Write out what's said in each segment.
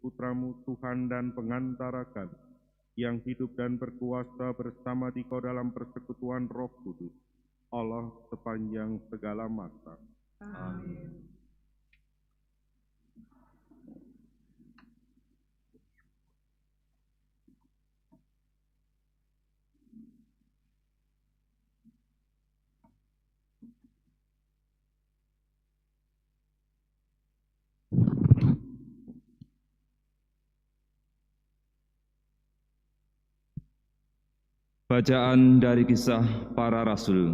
Putramu Tuhan dan pengantara kami, yang hidup dan berkuasa bersama Dikau dalam persekutuan Roh Kudus, Allah sepanjang segala masa. Amin. Bacaan dari Kisah Para Rasul.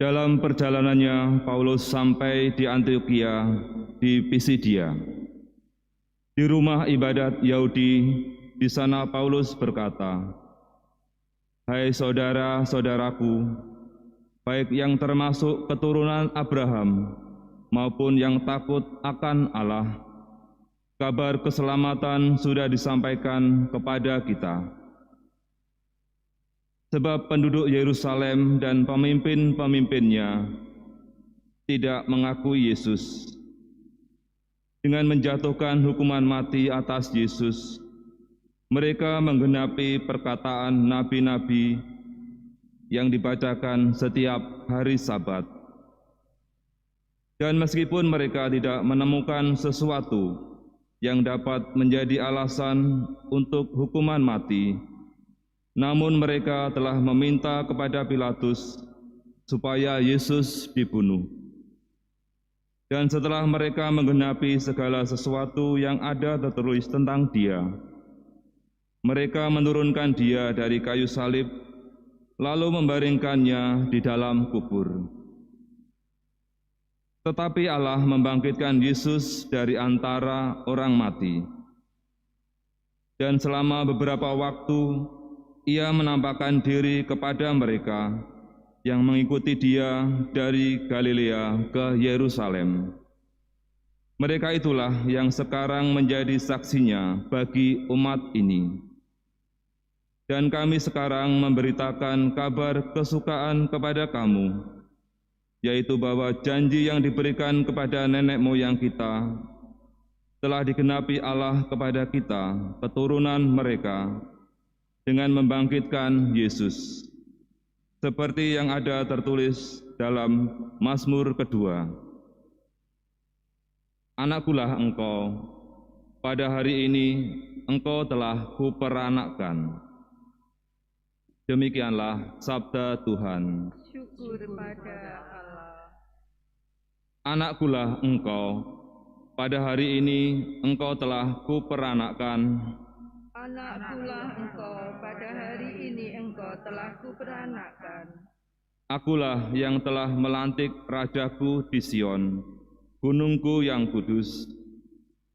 Dalam perjalanannya, Paulus sampai di Antiokhia di Pisidia. Di rumah ibadat Yahudi, di sana Paulus berkata, "Hai saudara-saudaraku, baik yang termasuk keturunan Abraham maupun yang takut akan Allah, kabar keselamatan sudah disampaikan kepada kita. Sebab penduduk Yerusalem dan pemimpin-pemimpinnya tidak mengakui Yesus. Dengan menjatuhkan hukuman mati atas Yesus, mereka menggenapi perkataan nabi-nabi yang dibacakan setiap hari Sabat. Dan meskipun mereka tidak menemukan sesuatu yang dapat menjadi alasan untuk hukuman mati, namun mereka telah meminta kepada Pilatus supaya Yesus dibunuh. Dan setelah mereka menggenapi segala sesuatu yang ada tertulis tentang Dia, mereka menurunkan Dia dari kayu salib, lalu membaringkannya di dalam kubur. Tetapi Allah membangkitkan Yesus dari antara orang mati. Dan selama beberapa waktu, Ia menampakkan diri kepada mereka yang mengikuti Dia dari Galilea ke Yerusalem. Mereka itulah yang sekarang menjadi saksinya bagi umat ini. Dan kami sekarang memberitakan kabar kesukaan kepada kamu, yaitu bahwa janji yang diberikan kepada nenek moyang kita telah digenapi Allah kepada kita, keturunan mereka, dengan membangkitkan Yesus, seperti yang ada tertulis dalam Mazmur kedua. Anakkulah engkau, pada hari ini engkau telah kuperanakkan. Demikianlah sabda Tuhan. Syukur pada Allah. Anakkulah engkau, pada hari ini engkau telah kuperanakkan. Anakkulah engkau, pada hari ini engkau telah kuperanakkan. Akulah yang telah melantik rajaku di Sion, gunungku yang kudus.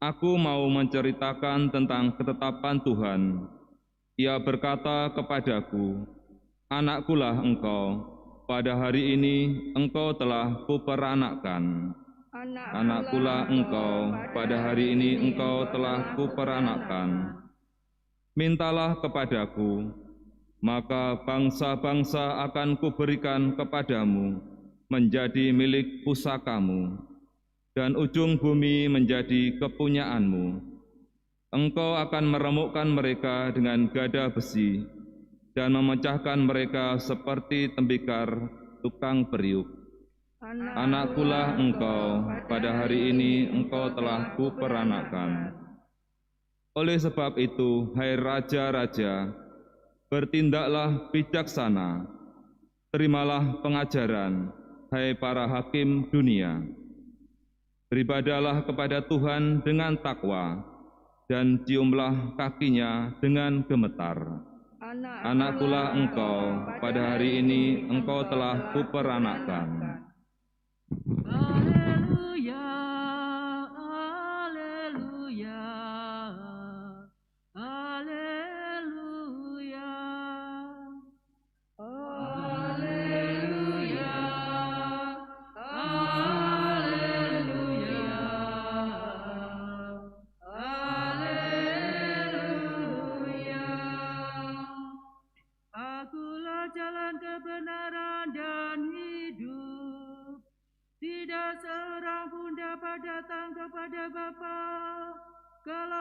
Aku mau menceritakan tentang ketetapan Tuhan. Ia berkata kepadaku, "Anakkulah engkau, pada hari ini engkau telah kuperanakkan." Anakkulah engkau, pada hari ini engkau telah kuperanakkan. Mintalah kepadaku, maka bangsa-bangsa akan kuberikan kepadamu menjadi milik pusakamu, dan ujung bumi menjadi kepunyaanmu. Engkau akan meremukkan mereka dengan gada besi dan memecahkan mereka seperti tembikar tukang periuk. Anakkulah engkau, pada hari ini engkau telah kuperanakkan. Oleh sebab itu, hai raja-raja, bertindaklah bijaksana, terimalah pengajaran, hai para hakim dunia. Beribadahlah kepada Tuhan dengan takwa, dan ciumlah kakinya dengan gemetar. Anakkulah engkau, pada hari ini engkau telah kuperanakkan. Haleluya, haleluya, haleluya, haleluya, haleluya, haleluya. Akulah jalan kebenaran dan hidup.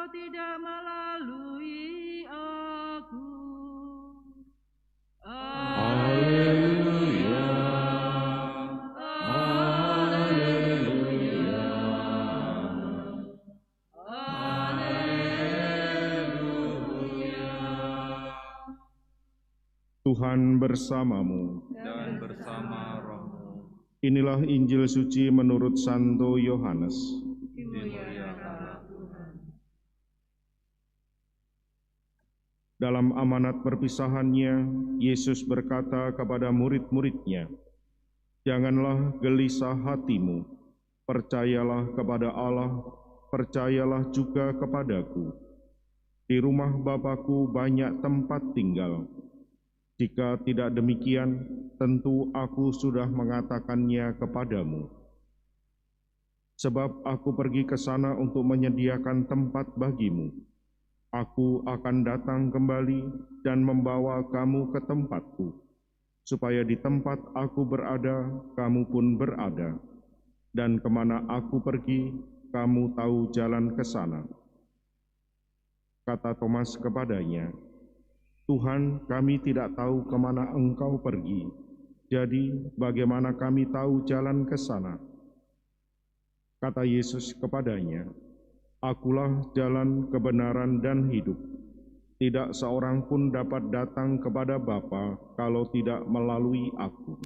Engkau tidak melalui aku. Haleluya, haleluya, haleluya. Tuhan bersamamu. Dan bersama rohmu. Inilah Injil suci menurut Santo Yohanes. Dimuliakanlah Tuhan. Dalam amanat perpisahannya, Yesus berkata kepada murid-muridnya, "Janganlah gelisah hatimu, percayalah kepada Allah, percayalah juga kepadaku. Di rumah Bapa-Ku banyak tempat tinggal. Jika tidak demikian, tentu Aku sudah mengatakannya kepadamu. Sebab Aku pergi ke sana untuk menyediakan tempat bagimu. Aku akan datang kembali dan membawa kamu ke tempatku, supaya di tempat Aku berada, kamu pun berada. Dan kemana Aku pergi, kamu tahu jalan ke sana." Kata Thomas kepadanya, "Tuhan, kami tidak tahu kemana Engkau pergi. Jadi bagaimana kami tahu jalan ke sana?" Kata Yesus kepadanya, "Akulah jalan, kebenaran, dan hidup. Tidak seorang pun dapat datang kepada Bapa kalau tidak melalui Aku."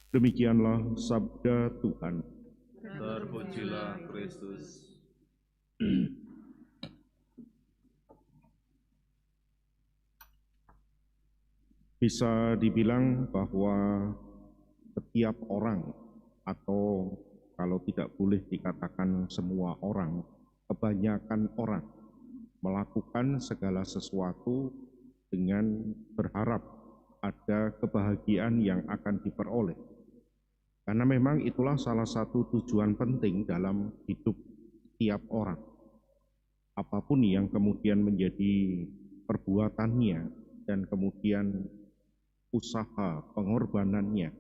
Demikianlah sabda Tuhan. Terpujilah Kristus. Bisa dibilang bahwa setiap orang, atau kalau tidak boleh dikatakan semua orang, kebanyakan orang melakukan segala sesuatu dengan berharap ada kebahagiaan yang akan diperoleh. Karena memang itulah salah satu tujuan penting dalam hidup tiap orang. Apapun yang kemudian menjadi perbuatannya dan kemudian usaha pengorbanannya,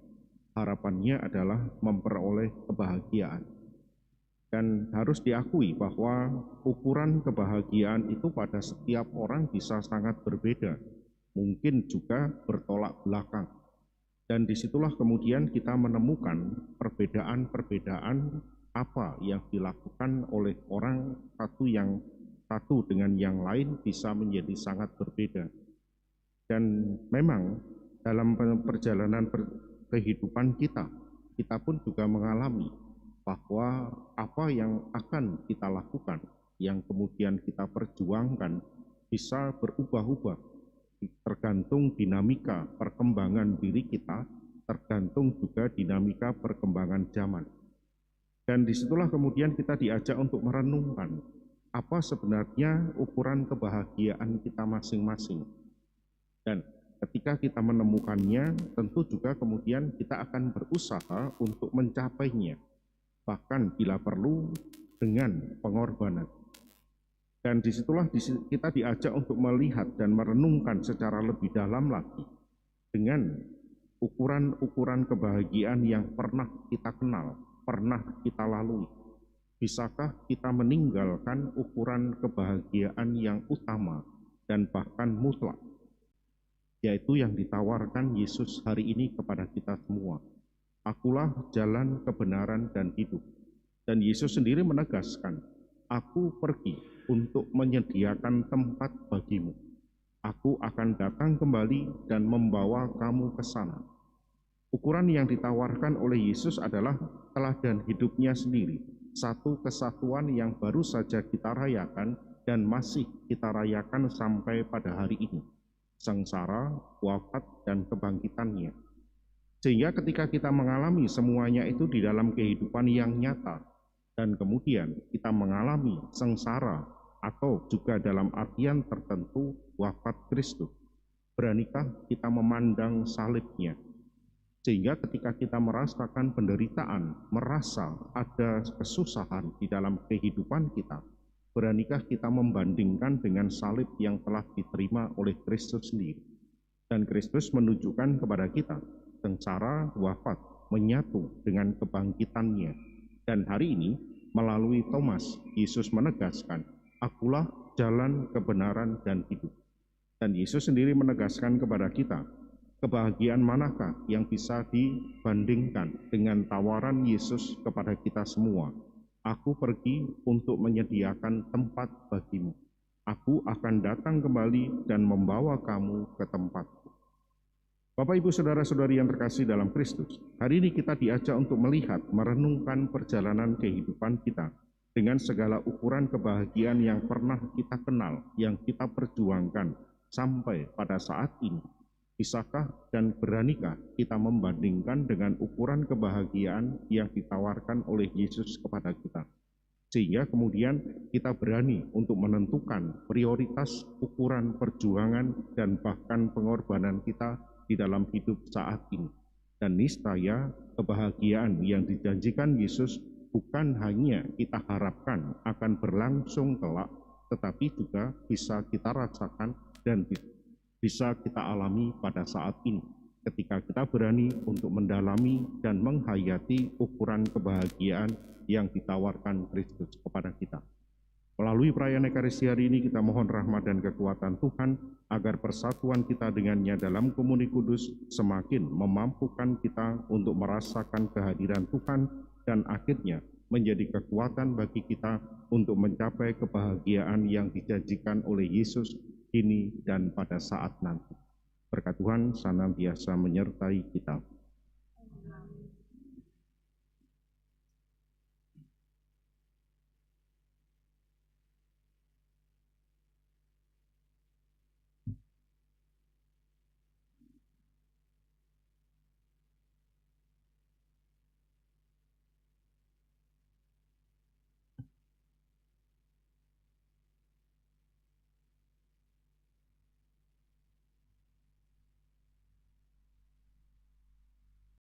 harapannya adalah memperoleh kebahagiaan. Dan harus diakui bahwa ukuran kebahagiaan itu pada setiap orang bisa sangat berbeda, mungkin juga bertolak belakang. Dan disitulah kemudian kita menemukan perbedaan-perbedaan apa yang dilakukan oleh orang satu dengan yang lain bisa menjadi sangat berbeda. Dan memang dalam perjalanan kehidupan kita pun juga mengalami bahwa apa yang akan kita lakukan, yang kemudian kita perjuangkan bisa berubah-ubah, tergantung dinamika perkembangan diri kita, tergantung juga dinamika perkembangan zaman. Dan disitulah kemudian kita diajak untuk merenungkan apa sebenarnya ukuran kebahagiaan kita masing-masing. Dan ketika kita menemukannya, tentu juga kemudian kita akan berusaha untuk mencapainya, bahkan bila perlu dengan pengorbanan. Dan disitulah kita diajak untuk melihat dan merenungkan secara lebih dalam lagi dengan ukuran-ukuran kebahagiaan yang pernah kita kenal, pernah kita lalui. Bisakah kita meninggalkan ukuran kebahagiaan yang utama dan bahkan mutlak, yaitu yang ditawarkan Yesus hari ini kepada kita semua? Akulah jalan, kebenaran, dan hidup. Dan Yesus sendiri menegaskan, Aku pergi untuk menyediakan tempat bagimu. Aku akan datang kembali dan membawa kamu ke sana. Ukuran yang ditawarkan oleh Yesus adalah teladan hidupnya sendiri, satu kesatuan yang baru saja kita rayakan dan masih kita rayakan sampai pada hari ini, sengsara, wafat, dan kebangkitannya. Sehingga ketika kita mengalami semuanya itu di dalam kehidupan yang nyata, dan kemudian kita mengalami sengsara atau juga dalam artian tertentu wafat Kristus, beranikah kita memandang salibnya? Sehingga ketika kita merasakan penderitaan, merasa ada kesusahan di dalam kehidupan kita, beranikah kita membandingkan dengan salib yang telah diterima oleh Kristus sendiri? Dan Kristus menunjukkan kepada kita sengsara, wafat, menyatu dengan kebangkitannya. Dan hari ini Melalui Thomas, Yesus menegaskan, "Akulah jalan, kebenaran, dan hidup." Dan Yesus sendiri menegaskan kepada kita, kebahagiaan manakah yang bisa dibandingkan dengan tawaran Yesus kepada kita semua? "Aku pergi untuk menyediakan tempat bagimu. Aku akan datang kembali dan membawa kamu ke tempatku." Bapak, Ibu, Saudara-saudari yang terkasih dalam Kristus, hari ini kita diajak untuk melihat, merenungkan perjalanan kehidupan kita dengan segala ukuran kebahagiaan yang pernah kita kenal, yang kita perjuangkan sampai pada saat ini. Bisakah dan beranikah kita membandingkan dengan ukuran kebahagiaan yang ditawarkan oleh Yesus kepada kita? Sehingga kemudian kita berani untuk menentukan prioritas, ukuran perjuangan, dan bahkan pengorbanan kita di dalam hidup saat ini. Dan niscaya kebahagiaan yang dijanjikan Yesus bukan hanya kita harapkan akan berlangsung kelak, tetapi juga bisa kita rasakan dan bisa kita alami pada saat ini, ketika kita berani untuk mendalami dan menghayati ukuran kebahagiaan yang ditawarkan Kristus kepada kita. Melalui perayaan Ekaristi hari ini kita mohon rahmat dan kekuatan Tuhan agar persatuan kita dengannya dalam komuni kudus semakin memampukan kita untuk merasakan kehadiran Tuhan dan akhirnya menjadi kekuatan bagi kita untuk mencapai kebahagiaan yang dijanjikan oleh Yesus kini dan pada saat nanti. Berkat Tuhan senantiasa menyertai kita.